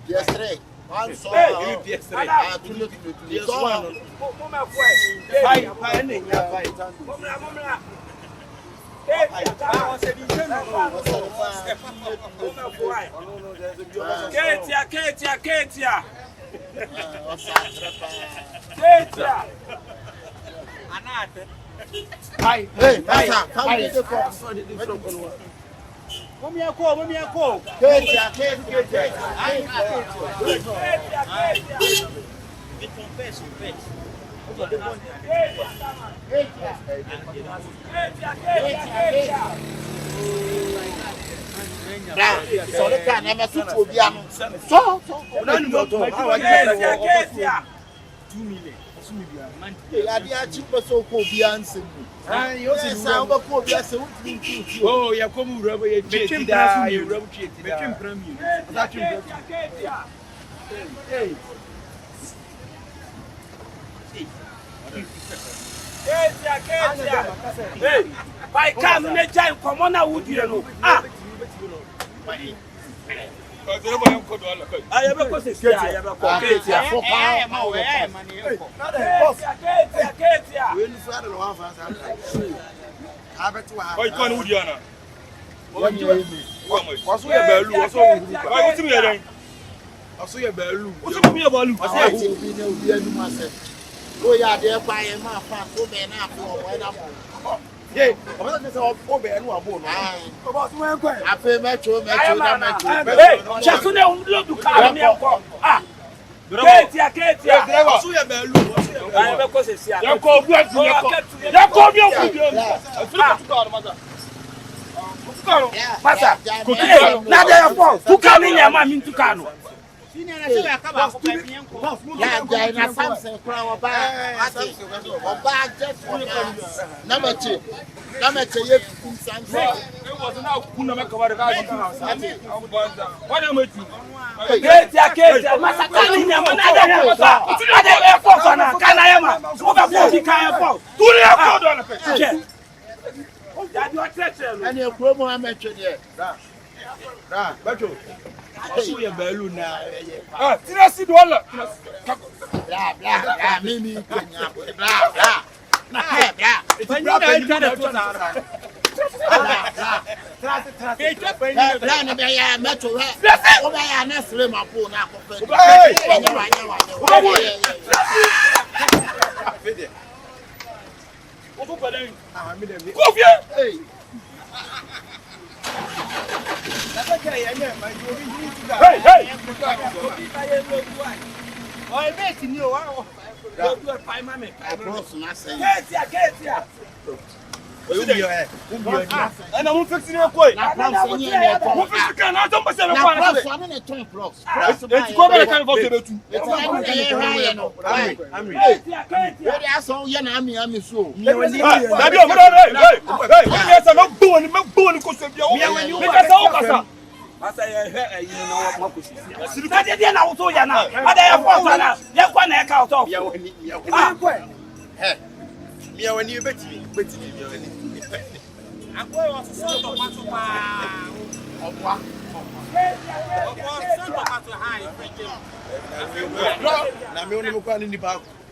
PS3. One song. PS3. Oh, you come rubber, you cheated. You rubber cheated. Hey, by come in time, come on, I would you know. Ah, I have a question. I have a question. Oh yeah, they're buying my farm. So many now. Yeah, I'm not just over and one. I feel metro. Hey, just look to car. Ah, Ketia. So you're Belu. I have a question. You're called now they are four. Who come in your mammy to Kano? Also, your balloon now. Ah, Tirasi Dollar. Blah, blah, Mimi. Blah, blah. It's a and I'm fixing your point. I'm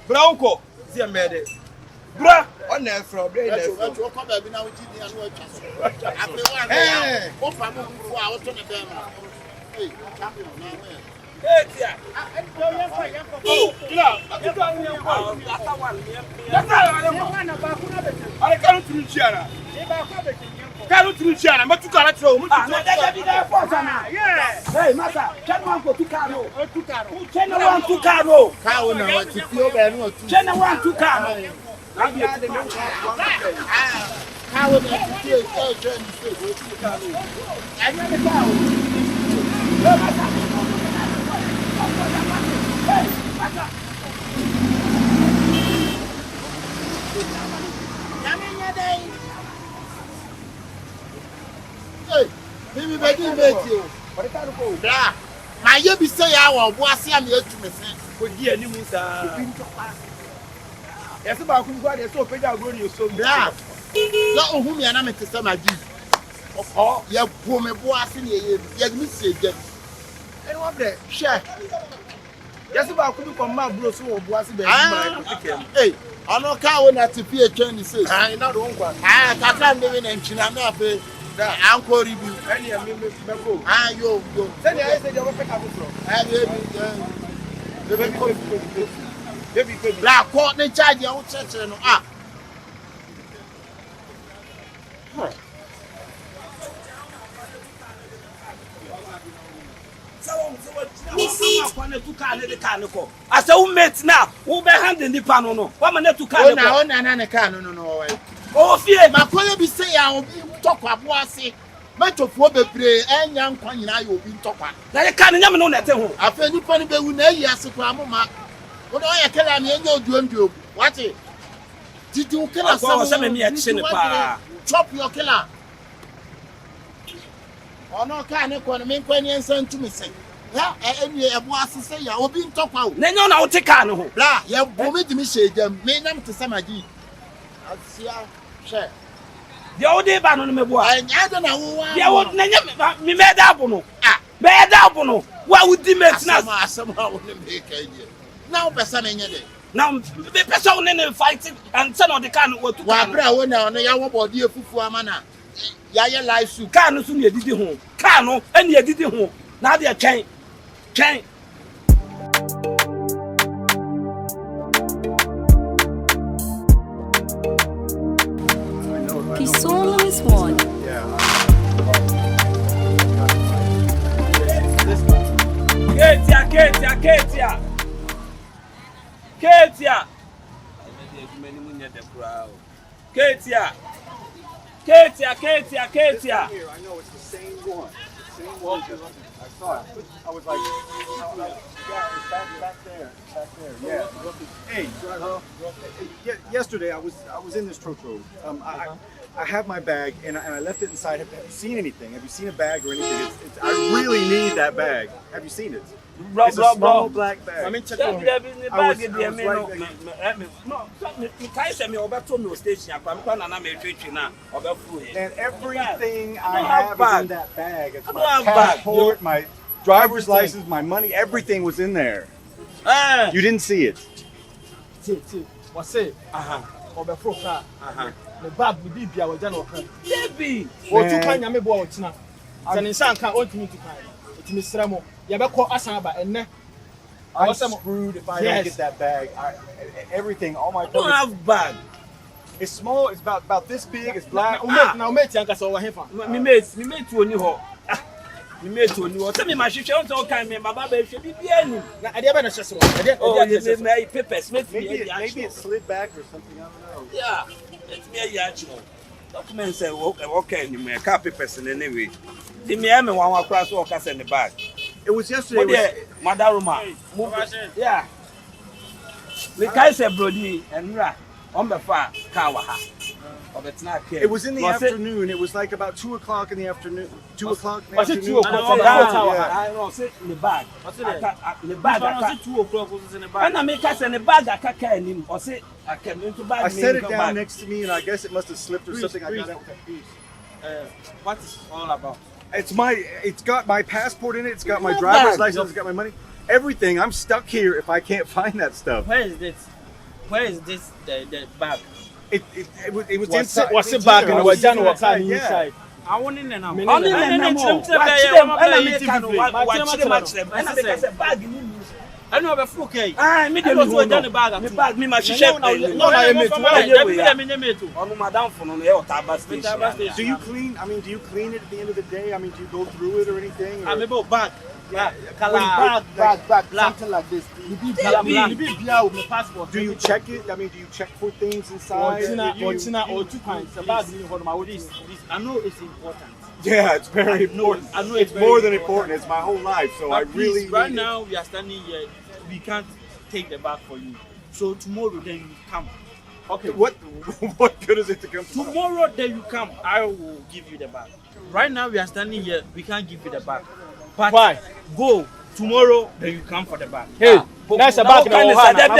Bronco, see a mede. Bra, on there from Hey, Mata, can one go to Caro? Can one to Caro? Cow now, to feel better. Can one to Caro? How would you Baby, you. My year be say our was here to me. Would be a new yes, about who got so big. I'll go to you so bad. Not whom you are not to some of you. Oh, yeah, poor me boss in here. Yes, Miss Jen. And what the share? Just about could come my bro so was the hey, I know cow not to be a Chinese says. I know the one. I can't live in China. Uncle review. Any of me, ah, you go. Then I said, you will pick up from. Black court, they charge your own church. Ah, I said, who met now? Who be handing the panel? No, what man to call now? No. Oh, fear, my colleague be say, I will be talk about what's Metro for the play and young Queen. I will be talk about. that can't never know that. I feel you funny, but we know you as a grandma. What I tell me, you do. What it? Did you kill us? Chop your killer. Oh, no, can't economy when you send to me say. Yeah, and you have was to say, I will be talk out. Then you know, take on. Blah, you have bombed me, say, made them to some idea. I'll see how share. The old day ban on me, boy. I don't know. Yeah, what me made up on. Ah, made up on. What would you make now? Somehow wouldn't make a year. Now, person in your day. Now, the person in the fighting and some of the can what to Wabra when on the young body of Fufuamana. Yaya life su can soon you did home. Cano and you did home. Now they are chain. He's always one. Katia. I know it's the same one. The same one. I saw it. I was like, yeah, it's back there. Yeah. Hey, yesterday I was in this trotro. I have my bag and I left it inside. Have you seen anything? Have you seen a bag or anything? I really need that bag. Have you seen it? It's a small black bag. I mean, check out the bag. And everything I have is in that bag. It's my passport, my driver's license, my money, everything was in there. You didn't see it. What's it? The bag will be our general. Baby, what you can you boy now? And in some can't want me to kind. It's Miss Ramo. You better call Asaba and I'm screwed if I don't get that bag. Everything, all my. I don't have bag. It's small. It's about this big. It's black. Now, mate, Yanka saw him. Me made to only ho. Me made to only ho. Tell me, my sister also can't remember. Baba should be any. I didn't just oh, you made papers. Maybe it slid back or something. I don't know. Yeah, it's me a yachimo. Documents say, okay, you may copy person anyway. The me am one across walkers in the bag. It was yesterday. Madaruma. Yeah. The guy said, Brody and Ra on the far Kawaha. It was in the afternoon. It was like about 2 o'clock in the afternoon. 2 o'clock in the afternoon. 2 o'clock? I know, sit in the bag. The bag. I 2 o'clock was in the bag. And I make us in the bag. I can't him. Or say, I came into bag. I set it down next to me, and I guess it must have slipped or something. I got it with that piece. What is all about? It's got my passport in it. It's got my driver's license. It's got my money. Everything. I'm stuck here if I can't find that stuff. Where is this? The bag? It was inside. What's the bag? And we're done with inside. I want in there now. I know about okay. I me dey know the bag. Me bag me my share. Do you clean? I mean, do you clean it at the end of the day? I mean, do you go through it or anything? I mean, bag. Bag, something like this. Do you check it? I mean, do you check for things inside? Or 2 kinds. The bag I know it's important. Yeah, it's very important. I know it's more than important. It's my whole life, so I really. Right now, we are standing here. We can't take the bag for you. So tomorrow, then you come. Okay. What good is it to come? Tomorrow, then you come. I will give you the bag. Right now, we are standing here. We can't give you the bag. But why? Go tomorrow then you come for the bag. Hey, that's a bag na wa na.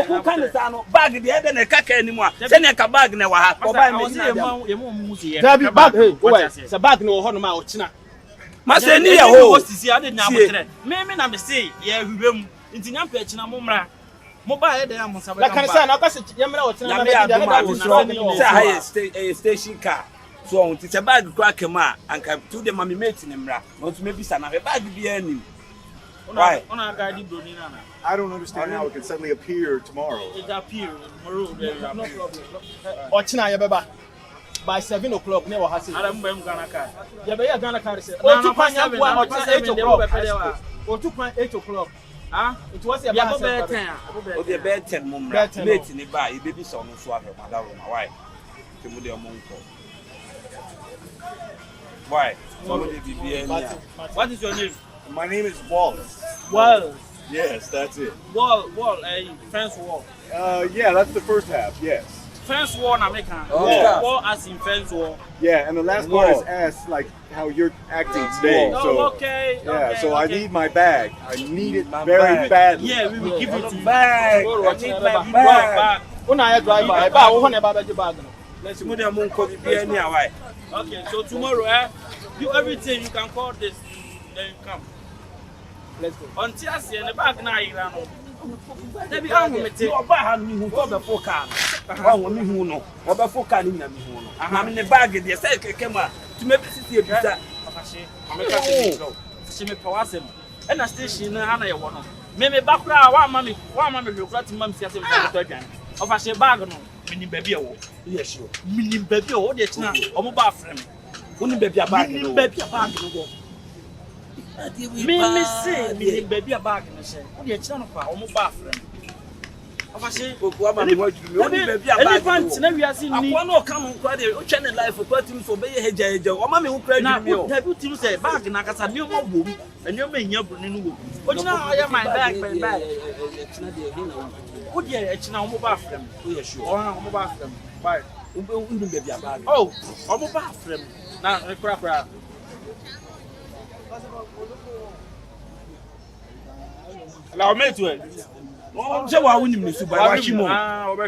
Who can say no bag dey na kaka anymore. Say na ka bag na wa ha. Ko buy me na dem. Dabi bag hey, why? It's a bag na ho no ma o china. Ma say ni ya ho. Sisi ade nya abotre. Me na me say ye hwem. Nti nya mpa china mo mra. Mo ba ye dey am sabe kan. La kan say na ka say ye mra o china na be dey na say high station car. So on it's a bag crack ma and can to the mommy mate in mra. Want to maybe sana bag be any. Why? I don't understand how it can suddenly appear tomorrow. It appear tomorrow. No problem. Ochina yebeba by 7 o'clock never has it. I remember Ghana car. Yebeba Ghana car say. O 2.8 o'clock. O 2.8 o'clock. Ah, it was a bad 10. O the bed 10 mumra. Mate in the bar, you baby son so have madam why? Why? What is your name? My name is Wallace. Wallace. Yes, that's it. Wall, fence wall. Yeah, that's the first half. Yes. Fence wall, American. Yeah. Wall as in fence wall. Yeah, and the last part is ass, like how you're acting today. Oh, so, okay. Yeah, okay, so okay. I need my bag. I need it very badly. Yeah, we will give it to you. Bag. I need my bag. When I drive, I buy one about the bag. Let's move the moon could be anywhere. Okay, so tomorrow, do everything you can call this, then you come. Let's go. Until I see in the back now, you know. They be on with it. Oba me who go before car. One me who no. Oba for car ni me who no. I'm in the bag there. Say kekema. To me city e bisa. Afashe. Ameka say no. She me pawasem. E na station na na ye wo no. Me bakura wa ma me hwekura ti mam siase me to adwan. Afashe bag no. Minim baby e wo. Yes sure. Minim baby wo de china. Omo ba afrem. Woni baby a bag no. Minim baby a bag no go. Me say me baby a bag no say. Wo de china no pa omo ba afrem. Afashe Opoku ama me waduru me woni baby a bag. Any pant na wi ase ni. Akwa no come nkwa de o channel life for team so be ye heja. O ma me hu kra duru me o. Na baby team say bag na kasa me mo bom. Enyo me hia bro ni no wo. O china o ya my bag. China de he na wo de china omo ba afrem. o ye sure. O na omo ba afrem. Bye. Unu baby a bag. Oh, omo ba afrem. Na kra. La o metu e. Se wa wunim ni suba wa himo. Ah, oba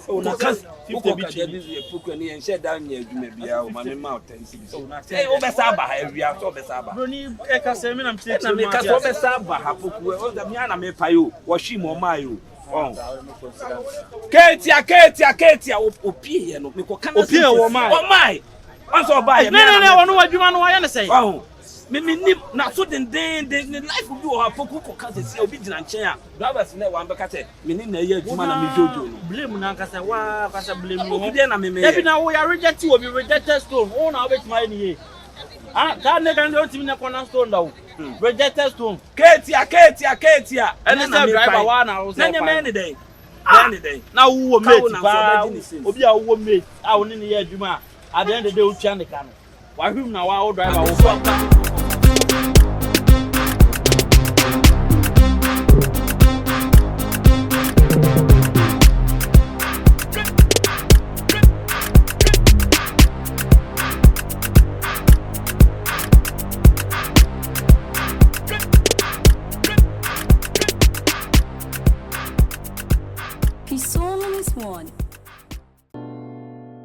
o na kan 50 bi che bi Opoku ni en sheda nya adwuma bia o ma me ma o 10 cedis. O be sa ba ha awia so be sa ba. Broni e ka se me na mte na me ka so be sa ba ha Opoku o da mi ana me pa yo wo himo ma yo. Oh. Ketia opie no me ko kana opie wo mai. O mai. Once o ba ye. No, wono wadwuma no wa ye ne sei. Oh. Me na so den life will be o Opoku ko kan se obi gina nchen a drivers na wa mbeka te me ni na ye adwuma na me jojo no blame na kasa wa kasa blame no obi na me ebi na we are reject we be rejected stone o na obet my ni ah ka ne kan do timi na corner stone da rejected stone Ketia and the driver wa na o say na me ni dey na wo mate ba obi a wo mate a wo ni ye adwuma at the end of the day o tia ne ka no wa hwim na wa o driver wo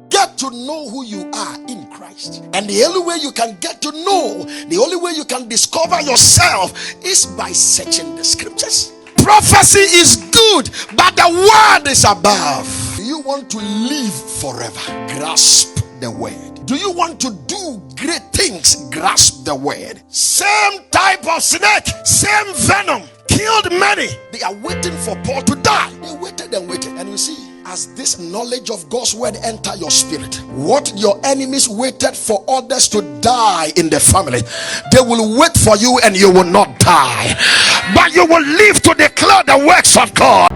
Get to know who you are in Christ. And the only way you can get to know, the only way you can discover yourself is by searching the scriptures. Prophecy is good, but the word is above. Do you want to live forever? Grasp the word. Do you want to do great things? Grasp the word. Same type of snake, same venom, killed many. They are waiting for Paul to die. They waited and waited. And you see, as this knowledge of God's word enter your spirit, what your enemies waited for others to die in the family, they will wait for you and you will not die, but you will live to declare the works of God.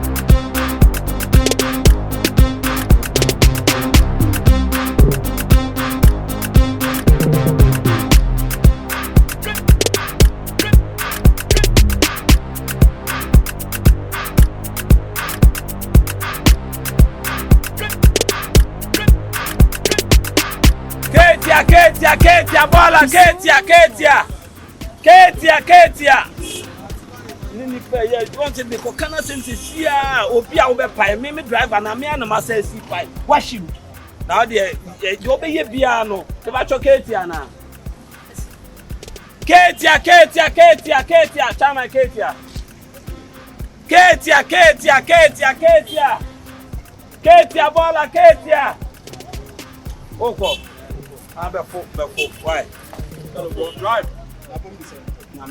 Ketia, bola, Ketia. Ketia. Nini pay you want to be kokana since here obi a wo be pay me driver na me na ma say si pay wash you now there you be bia no te ba cho Ketia na Ketia chama Ketia bola Ketia oko abe fo why go drive. You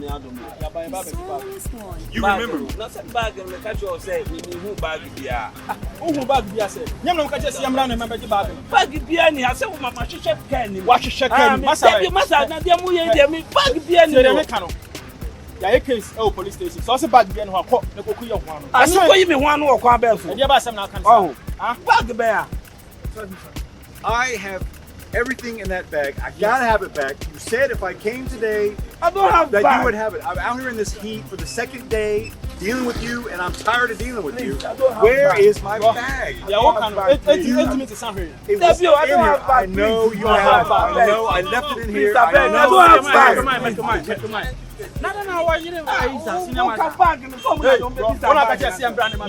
remember? Not a bag and the catch you say, who bag beer. Who bag beer say? Yam catch yam round and remember the bag. Bag beer, I said, my chef can watch a check. Massa, you must have not bag beer. Yeah, case police station. So, bag beer, no, the cook of one. I saw you one or quite bad. Oh, bag bear. I have everything in that bag. I gotta have it back. You said if I came today, I don't have that bag. you would have it. I'm out here in this heat for the second day dealing with you, and I'm tired of dealing with you. Where is my bag? Yeah, what kind of? It means it's not here. It was in here. I know you have it. I know. I left it in here. I don't have bag. Come on. No, why you didn't buy it? Come back and come here. When I catch you, I'm brand new.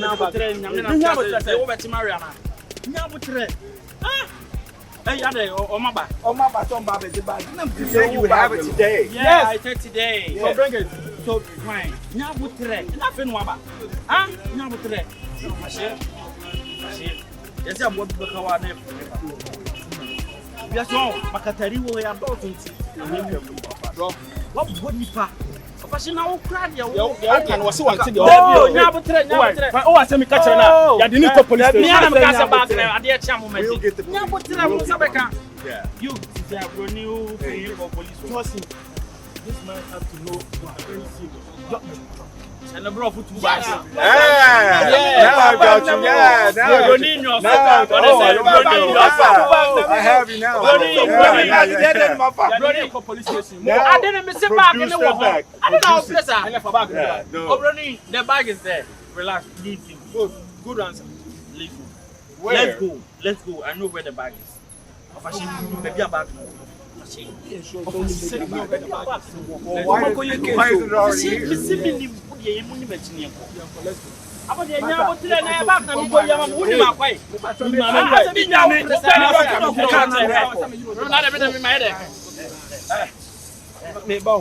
Hey, you said you would have it today. Yes, I said today. So bring it. So fine. Nothing waba. Nyabutre. Yes, I'm what yes, no, Makatari will have about it. What would you pack? Professional crowd, I can was one to the oh, I said, me catch now. You didn't go police station. I dear cham, we'll get the yeah. You renew for police. Trust him. This man has to know you are very serious. And the bro put two bags. Now I got you. Yeah, I have you now. Police station. I didn't miss a bag in the wall. I don't know. I left a bag. The bag is there. Relax. Leave him. Good answer. Leave him. Let's go. I know where the bag is. Maybe a bag. Why is it already here?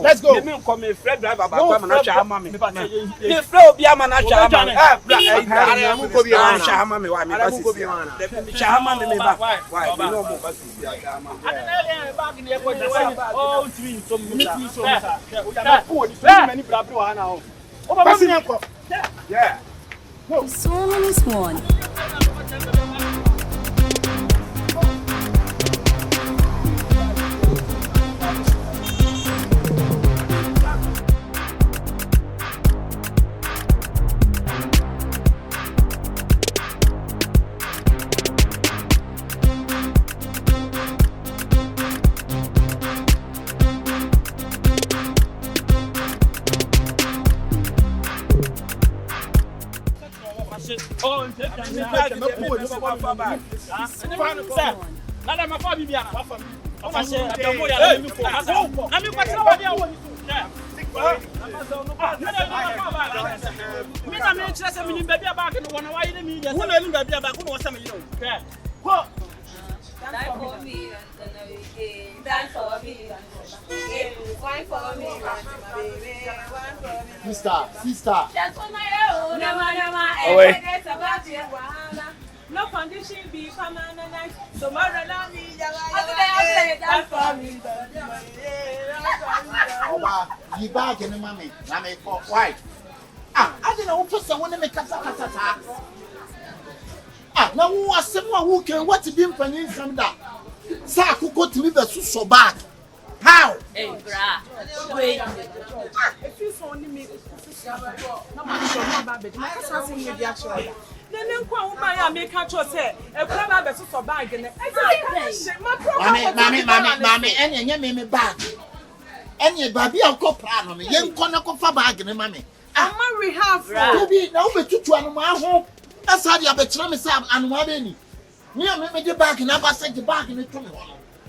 Let's go. Me come a Fred driver back come na cha mama me. Me Fred obi ama na cha mama. I am go bi na cha mama me why me pass. Cha mama me back. Why? You know mo pass. Oh, twin so me so yeah. The song is one. Oh, Sister. No condition be permanent. Tomorrow now me that's for me. You bag in the mommy. I make for white. I didn't know for someone to make a now who was someone who can what to be in from that. Sa could go to me the so bad. How? Hey, bra. Wait. If you saw me, no man should know about it. My cousin in the actual. Then I make a choice. A crab is so bag in it. Mammy, any bag. Any baby, I'll go plan on me. Young corner for bag in mammy. I'm we have to be now with 2 animal home. That's how you have a tramis and one any. Me, I made the bag and I was sent the bag in the train.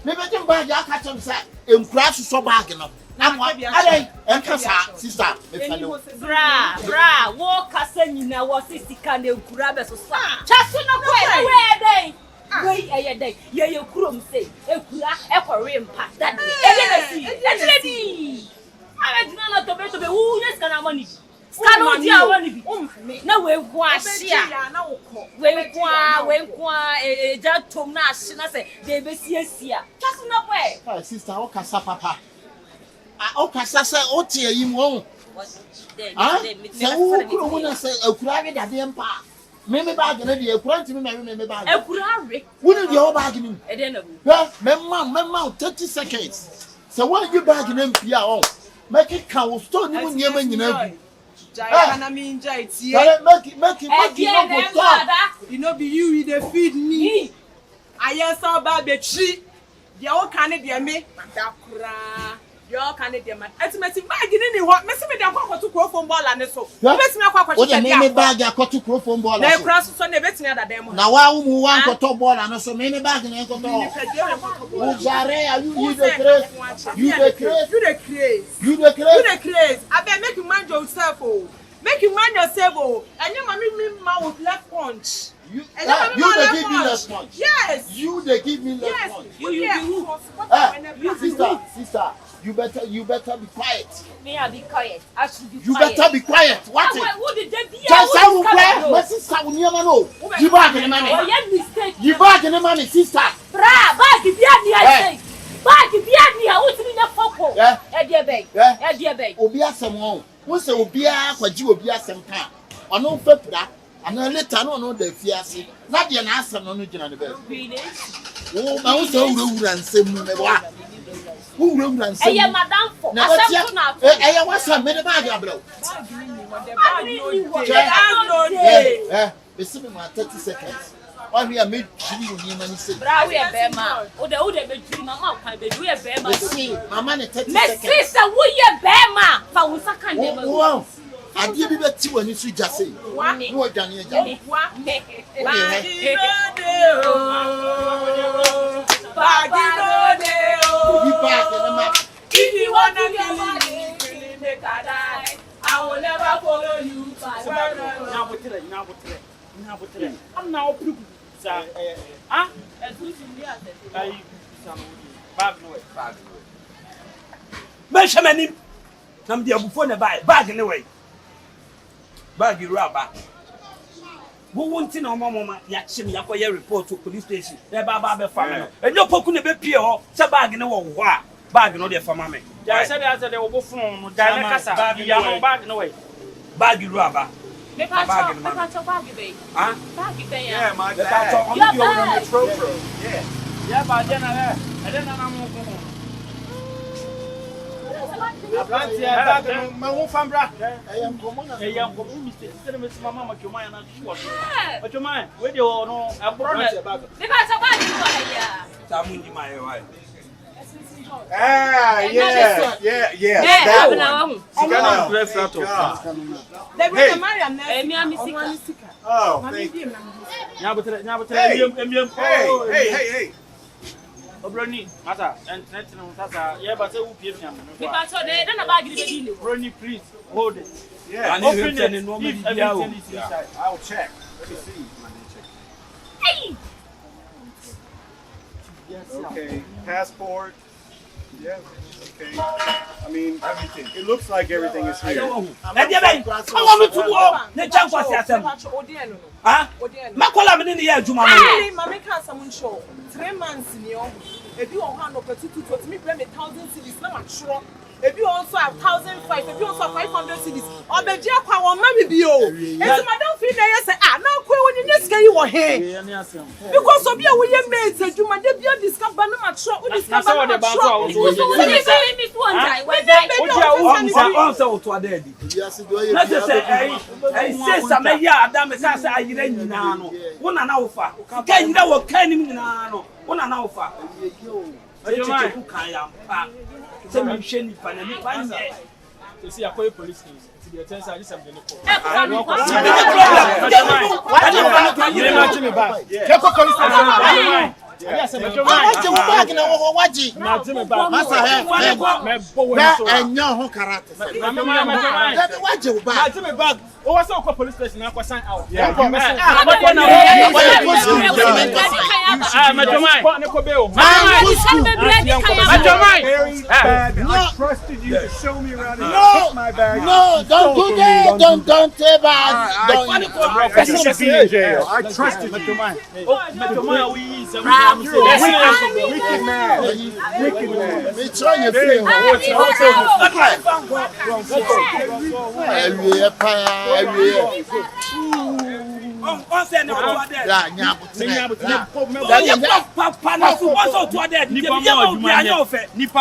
Maybe I can buy your catch and say, and crash so bag enough. sister. Bra, walk as a nina was can you grab us? Just where they. Wait a day, you crum say, a Korean pass that. I did not know to be who is going to money. Stand on your no way, wash ya. We just to Nash, and I say, they be here. Just no way. Sister, Okasa Papa. Okasa, Otia, you won't. So, say, a private at the empire. Maybe back in a day, to me, back. A curare. Wouldn't you bargaining? I don't know. Memma, 30 seconds. So, what you bargaining? Yeah, make it count, stone you, you know. Make it, you know, be you they feed me. I saw baby tree. You all can it me. You all can it man. Atimatim bag in what? Messi me dem to grow from ball and so. Messi me akwa what the name bag to grow from ball. Na cross so na betini ada dem. Na wa mu wan to ball and so me bag na ko to. You the craze. I bet make you mind yourself oh. Make you mind yourself oh. And you mommy man with left punch. You they give me left punch. Yes. You they give me left punch. You sister. You better be quiet. May I be quiet? I should be quiet. You better be quiet. What it? Who did they be? Just I will play. My sister will never know. You bag in the money. Oh, yeah, mistake. You bag in the money, sister. Bra, bag if you have the I say. Bag if you have the I want to be the foco. Yeah, dear babe. Yeah, dear babe. Obia some who say Obia, what you Obia some time. Or no fepra. And then later no the fiasi. Not the answer no new general. Oh, I was so rude and say who will and say, Madame for I was a minute bag, bro. It's my 30 seconds. Why we are made you and say, Brawy a bear, or the old dream, Mamma, we a bear, see, my money 30 seconds. Sister, we a bear, for who's a kind of I give you that two and you should just say, one more than you. If you want to kill me, I will never follow you. I'm now proof. Ah, Benjamin, some dear before the bag anyway. Bag you rubber. Who won't know Mamma? Yakshin, Yakoya report to police station. They're Baba family. And no Poku never appear, so bag in a war. Bag no there for mammy. I said they will go from Diana bag no way. Bag you rubber. Yeah, my dad. Yeah, but then I don't know. My own family. I am coming. Mr. Mamma, your mind, but your mind, where you all know, I brought it back. Hey. Brony, Mata, and Tata, yeah, but who gave him? Brony, please hold it. Yeah, open it and normally everything is inside. I'll check. Let me see. Hey! Okay, passport. Yeah, okay. I mean, everything. It looks like everything is here. Huh? 3 months in your if you want to put me 1,000 cities, now I'm sure. If you also have 1,005, if you also have 500 cities, or the Jacka will maybe be oh. And so Madame Fina say, ah, now when you just get you here. Because of your William mates, and you might be discovered no much short with this cover. You see, I call you police case. To the attention, I just am going to call. kasa me jo mai Waje wo bag na wo waje na ti me bag masa he me bo wo na so enya ho karate me jo mai da waje wo bag na ti me bag o wa so ko police station na ko sign out me jo mai ne ko be o I trusted you to show me around and take my bag. No, don't do that. Don't take back. You should be in jail. I trusted you. Me jo mai we Wicked man. Wicked man. me try you feel every pa every On say no to there. ya nya Papa na so on so to there. nipa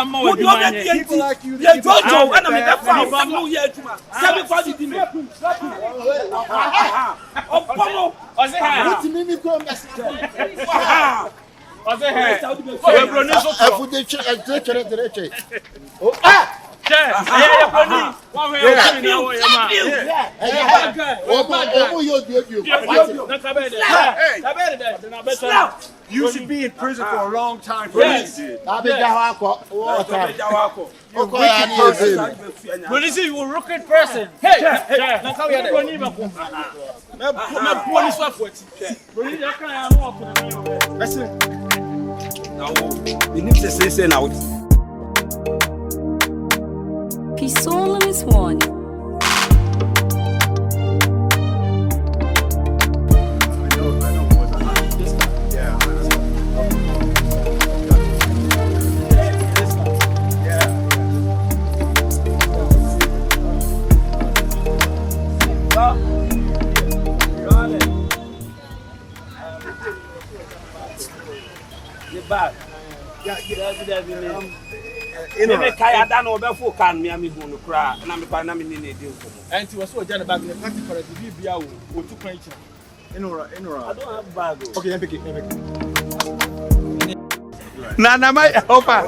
ma Who do adwuma get ye TNT? You jojo and me that found some new year tuma. 740 di me. Opoku. o se ha me ko message o se ha we bro ni so afu de chere che ya poni wa we o ni na wo ye ma You should be in prison for a long time for what you did. police you a wicked person hey na ka we dey ni ba ko me police wa for ti police ya kan ya no ko ni o Listen. Now, you need to say now. Peace on this one. Bad. Me kaya da no be fu kan me hu no kra na me pa na me ni na edi nkomo. anti was so jana bag na party for the bibia o tu kwan chi Inora. I don't have bag. Okay, let me pick it. Nah, my opa.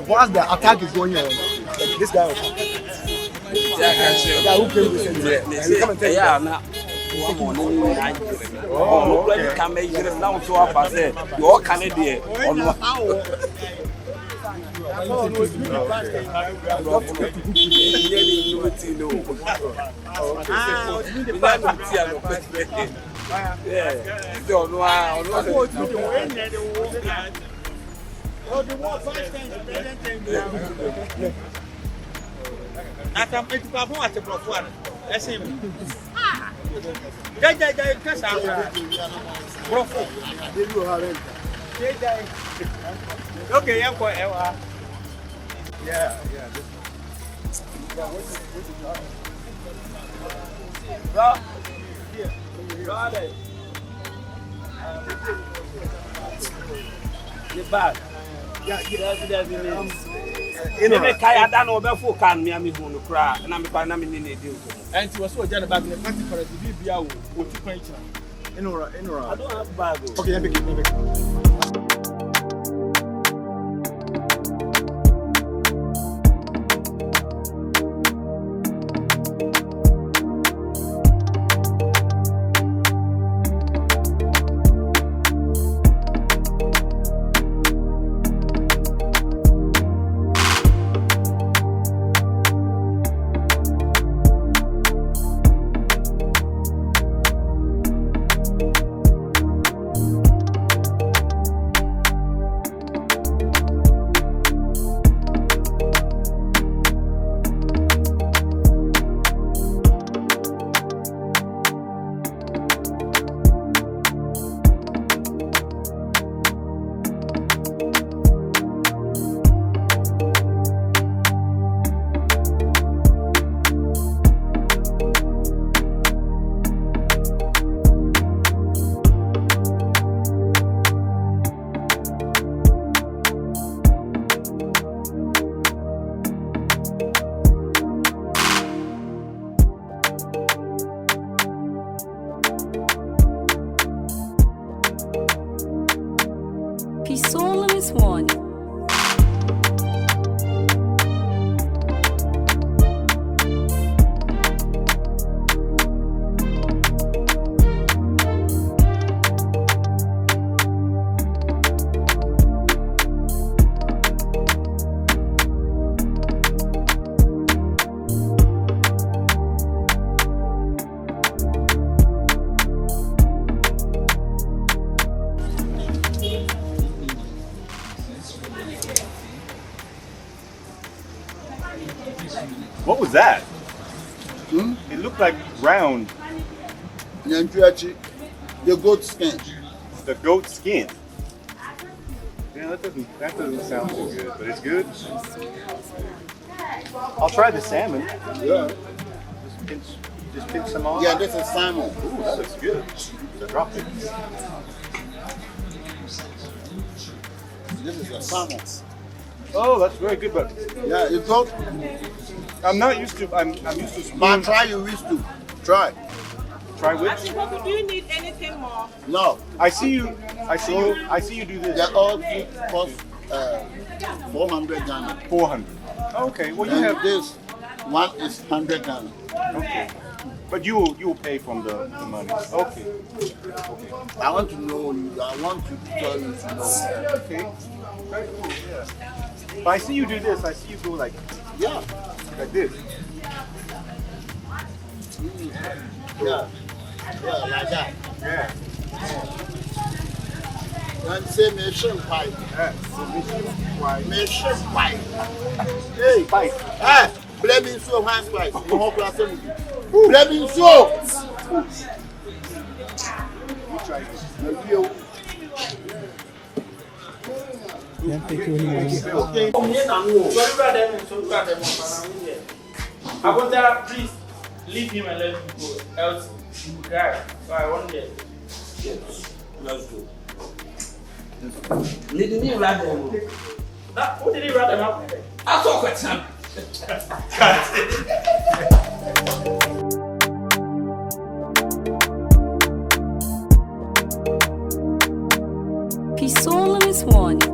Once the attack is going on, this guy will come. Yeah, who came with him? Come and take Yeah, oh, okay. Can make it down to our say, you're Canadian. Okay, yeah. Bad. Me kaya da no be fu kan me hu no kra na me pa na me ni na edi nkomo. anti was so jana bag na party for the bibia o tu kwan chi Inora. I don't have bag. Okay, let me pick it. Peace on this one. was that? Hmm? It looked like round. The goat skin. The goat skin. Yeah, that doesn't sound too good, but it's good. I'll try the salmon. Yeah. Just pinch some off. Yeah, this is salmon. Ooh, that looks good. So drop it. This is a salmon. Oh, that's very good, but Yeah, it's goat. I'm not used to. I'm used to spoon. But try you wish to. Try. Try which? Opoku, do you need anything more? No. I see you do this. They all three cost 400 Ghana. 400. Okay, well you And have this one is 100 Ghana. Okay, but you will pay from the money. Okay. I want to know you. I want to tell you to know. Okay. Very cool. Yeah. But I see you do this. I see you go like Yeah. this. Yeah. Yeah, like that. Yeah. And say mission pie. Yeah. Mission pie. Hey, Fight. hey, blaming so hands pie. No more class. Blaming so. Try this. Please leave him and let him go. Else he will cry. So I want to let's go. Didn't he rather? What did he rather have? I talk with him. Peace, all is one.